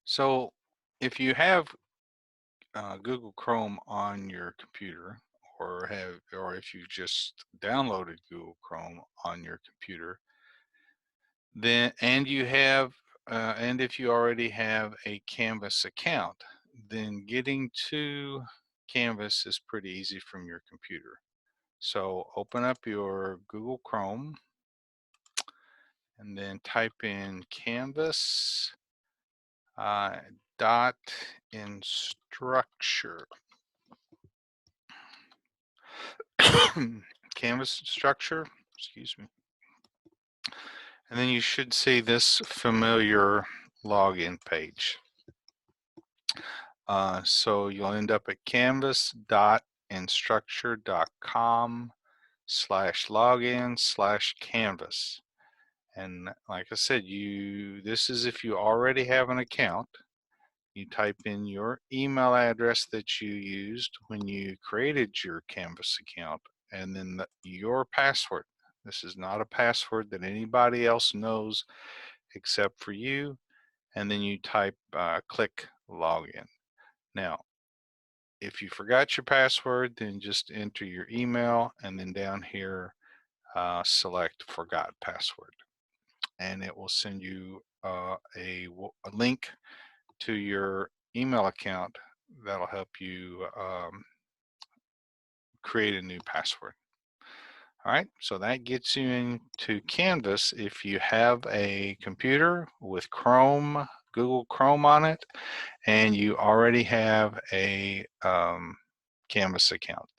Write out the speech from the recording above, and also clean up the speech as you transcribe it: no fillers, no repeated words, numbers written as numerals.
So if you have Google Chrome on your computer, or if you just downloaded Google Chrome on your computer, then and if you already have a Canvas account, then getting to Canvas is pretty easy from your computer. So open up your Google Chrome and then type in Canvas uh, dot instructure. Canvas structure, excuse me. And then you should see this familiar login page. So you'll end up at canvas.instructure.com/login/canvas. And like I said, this is if you already have an account. You type in your email address that you used when you created your Canvas account, and then your password. This is not a password that anybody else knows except for you. And then you click login. Now, if you forgot your password, then just enter your email, and then down here, select forgot password. And it will send you a link to your email account that'll help you create a new password. All right, so that gets you into Canvas if you have a computer with Google Chrome on it, and you already have a Canvas account.